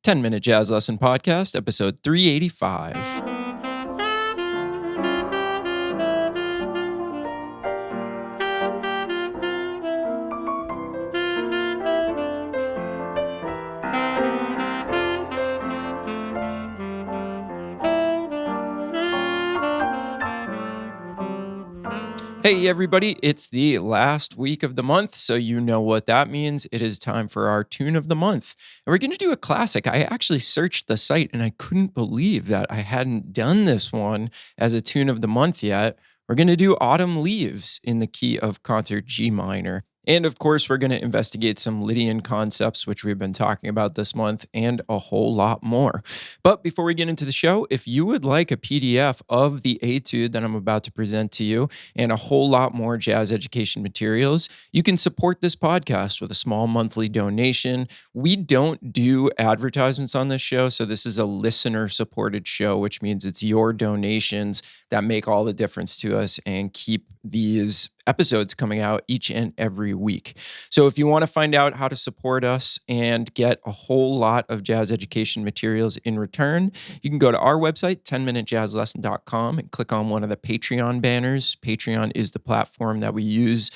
10-Minute Jazz Lesson Podcast, episode 385. Hey everybody, it's the last week of the month, so you know what that means. It is time for our tune of the month. And we're going to do a classic. I actually searched the site and I couldn't believe that I hadn't done this one as a tune of the month yet. We're going to do Autumn Leaves in the key of concert G minor. And of course, we're going to investigate some Lydian concepts, which we've been talking about this month, and a whole lot more. But before we get into the show, if you would like a PDF of the etude that I'm about to present to you and a whole lot more jazz education materials, you can support this podcast with a small monthly donation. We don't do advertisements on this show, so this is a listener-supported show, which means it's your donations that make all the difference to us and keep these episodes coming out each and every week. So if you want to find out how to support us and get a whole lot of jazz education materials in return, you can go to our website, 10minutejazzlesson.com, and click on one of the Patreon banners. Patreon is the platform that we use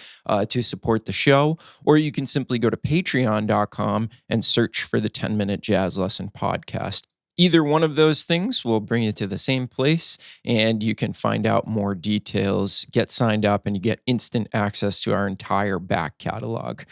to support the show, or you can simply go to patreon.com and search for the 10-Minute Jazz Lesson Podcast. Either one of those things will bring you to the same place, and you can find out more details, get signed up, and you get instant access to our entire back catalog.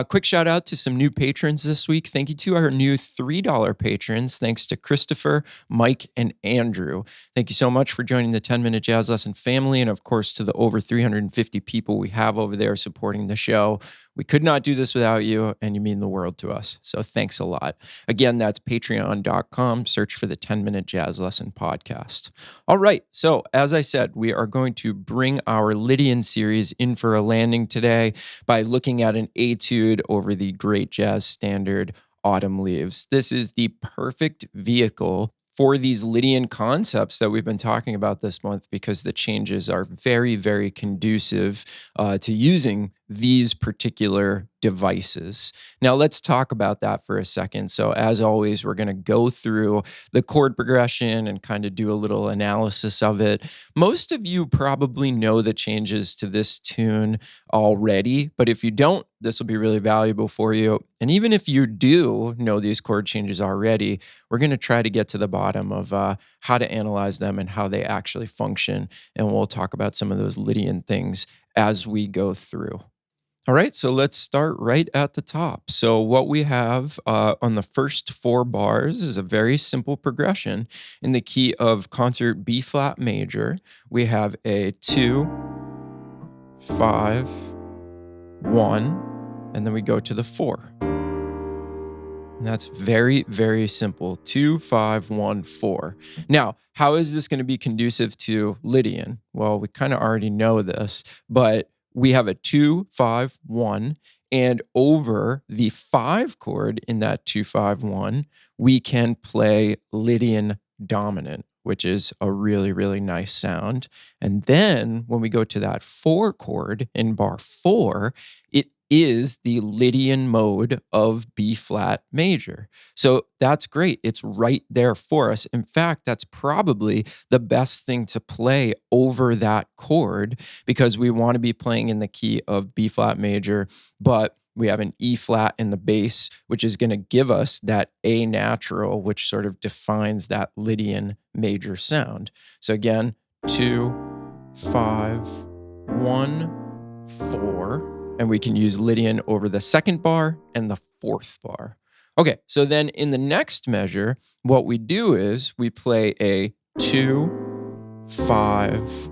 Quick shout out to some new patrons this week. Thank you to our new $3 patrons. Thanks to Christopher, Mike, and Andrew. Thank you so much for joining the 10-Minute Jazz Lesson family, and of course to the over 350 people we have over there supporting the show. We could not do this without you, and you mean the world to us. So thanks a lot. Again, that's patreon.com. Search for the 10-Minute Jazz Lesson Podcast. All right. So as I said, we are going to bring our Lydian series in for a landing today by looking at an etude over the great jazz standard, Autumn Leaves. This is the perfect vehicle for these Lydian concepts that we've been talking about this month, because the changes are very, very conducive to using these particular devices. Now, let's talk about that for a second. So, as always, we're going to go through the chord progression and kind of do a little analysis of it. Most of you probably know the changes to this tune already, but if you don't, this will be really valuable for you. And even if you do know these chord changes already, we're going to try to get to the bottom of how to analyze them and how they actually function. And we'll talk about some of those Lydian things as we go through. All right, so let's start right at the top. So what we have on the first four bars is a very simple progression. In the key of concert B flat major, we have a 2, 5, 1, and then we go to the 4. And that's very, very simple. 2, 5, 1, 4. Now, how is this going to be conducive to Lydian? Well, we kind of already know this, but we have a 2, 5, 1, and over the 5 chord in that 2, 5, 1, we can play Lydian dominant, which is a really, really nice sound. And then when we go to that 4 chord in bar 4, it is the Lydian mode of B flat major. So that's great. It's right there for us. In fact, that's probably the best thing to play over that chord, because we want to be playing in the key of B flat major, but we have an E flat in the bass, which is going to give us that A natural, which sort of defines that Lydian major sound. So again, 2, 5, 1, 4. And we can use Lydian over the second bar and the 4th bar. Okay, so then in the next measure, what we do is we play a 2, 5,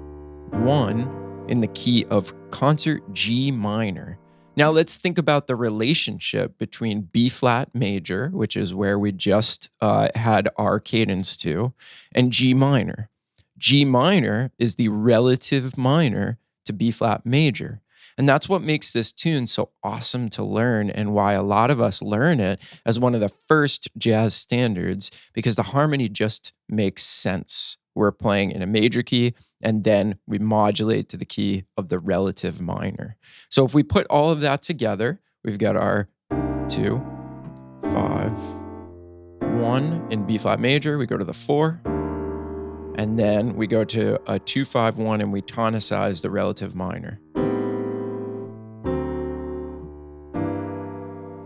1 in the key of concert G minor. Now let's think about the relationship between B flat major, which is where we just had our cadence to, and G minor. G minor is the relative minor to B flat major. And that's what makes this tune so awesome to learn, and why a lot of us learn it as one of the first jazz standards, because the harmony just makes sense. We're playing in a major key, and then we modulate to the key of the relative minor. So if we put all of that together, we've got our 2, 5, 1, 1 in B flat major, we go to the 4, and then we go to a 2-5-1 and we tonicize the relative minor.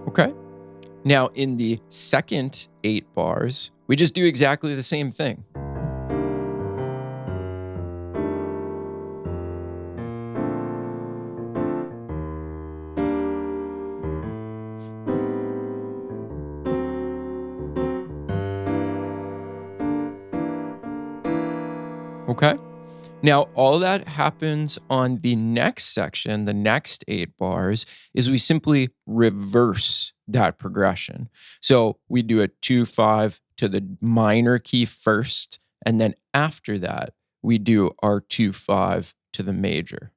Okay. Now in the second 8 bars, we just do exactly the same thing. Okay. Now, all that happens on the next section, the next 8 bars, is we simply reverse that progression. So we do a 2-5 to the minor key first, and then after that, we do our 2-5 to the major.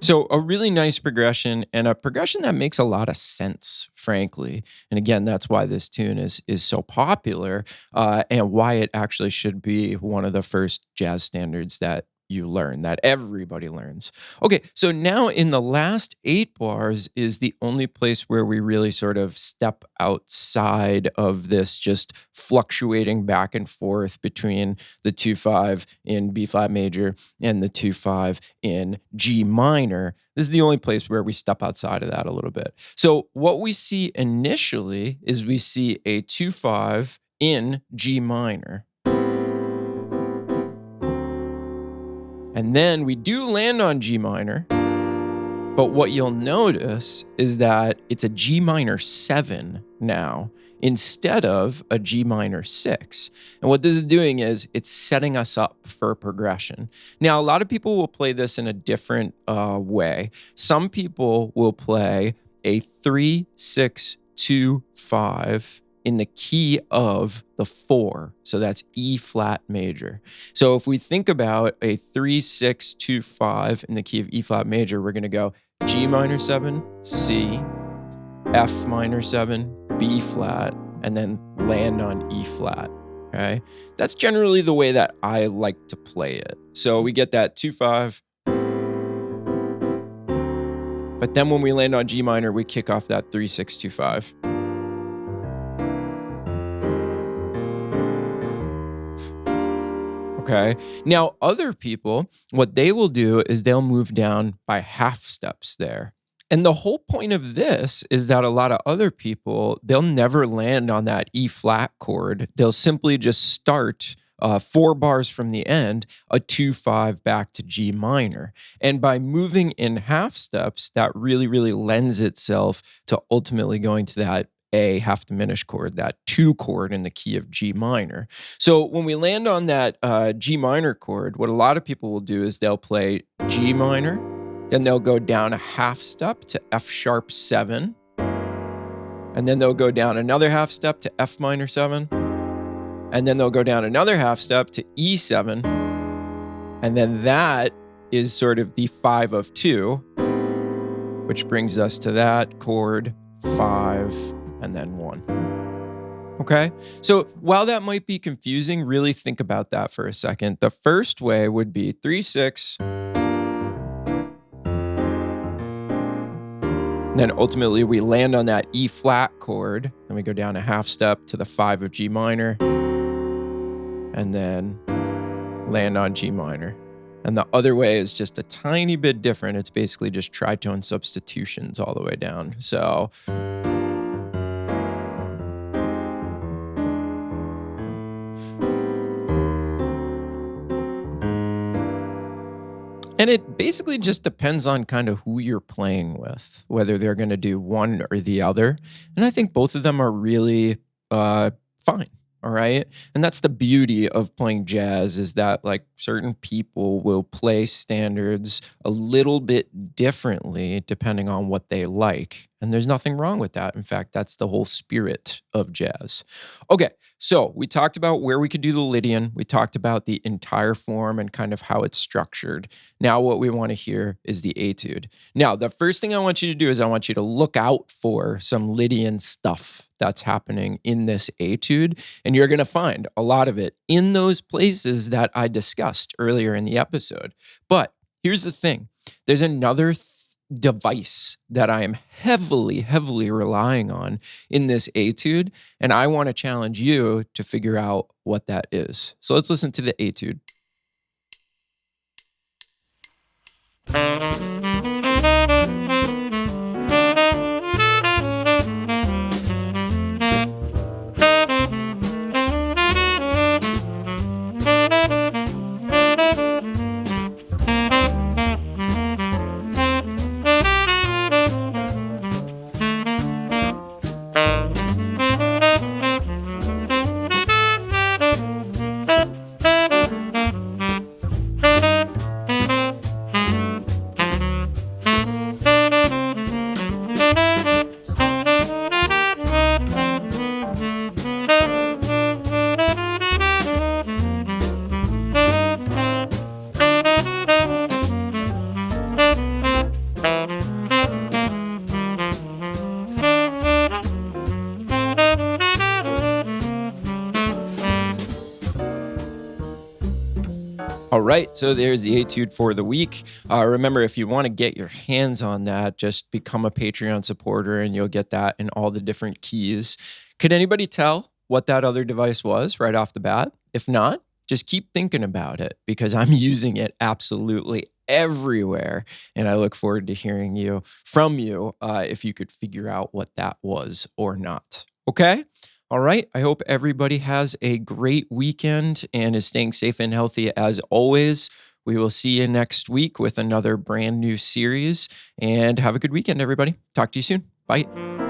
So a really nice progression and a progression that makes a lot of sense, frankly. And again, that's why this tune is so popular, and why it actually should be one of the first jazz standards that you learn, that everybody learns. Okay, so now in the last 8 bars is the only place where we really sort of step outside of this just fluctuating back and forth between the 2-5 in B flat major and the 2-5 in G minor. This is the only place where we step outside of that a little bit. So what we see initially is we see a 2-5 in G minor. And then we do land on G minor, but what you'll notice is that it's a G minor 7 now instead of a G minor 6. And what this is doing is it's setting us up for a progression. Now, a lot of people will play this in a different way. Some people will play a 3-6-2-5 in the key of the 4. So that's E flat major. So if we think about a 3-6-2-5 in the key of E flat major, we're going to go G minor 7, C, F minor 7, B flat, and then land on E flat. Okay. That's generally the way that I like to play it. So we get that 2-5. But then when we land on G minor, we kick off that 3-6-2-5. Okay. Now, other people, what they will do is they'll move down by half steps there. And the whole point of this is that a lot of other people, they'll never land on that E flat chord. They'll simply just start 4 bars from the end, a 2-5 back to G minor. And by moving in half steps, that really, really lends itself to ultimately going to that A half diminished chord, that 2 chord in the key of G minor. So when we land on that G minor chord, what a lot of people will do is they'll play G minor, then they'll go down a half step to F sharp 7, and then they'll go down another half step to F minor 7, and then they'll go down another half step to E7, and then that is sort of the 5 of 2, which brings us to that chord 5 and then 1. Okay? So while that might be confusing, really think about that for a second. The first way would be 3-6, then ultimately we land on that E flat chord, then we go down a half step to the 5 of G minor, and then land on G minor. And the other way is just a tiny bit different. It's basically just tritone substitutions all the way down. So and it basically just depends on kind of who you're playing with, whether they're going to do one or the other. And I think both of them are really fine. All right. And that's the beauty of playing jazz, is that like certain people will play standards a little bit differently depending on what they like. And there's nothing wrong with that. In fact, that's the whole spirit of jazz. Okay. So we talked about where we could do the Lydian. We talked about the entire form and kind of how it's structured. Now, what we want to hear is the etude. Now, the first thing I want you to do is I want you to look out for some Lydian stuff that's happening in this etude. And you're going to find a lot of it in those places that I discussed earlier in the episode. But here's the thing, there's another device that I am heavily, heavily relying on in this etude. And I want to challenge you to figure out what that is. So let's listen to the etude. All right, so there's the etude for the week. Remember, if you want to get your hands on that, just become a Patreon supporter and you'll get that in all the different keys. Could anybody tell what that other device was right off the bat? If not, just keep thinking about it because I'm using it absolutely everywhere. And I look forward to hearing from you if you could figure out what that was or not. Okay? All right. I hope everybody has a great weekend and is staying safe and healthy as always. We will see you next week with another brand new series. And have a good weekend, everybody. Talk to you soon. Bye.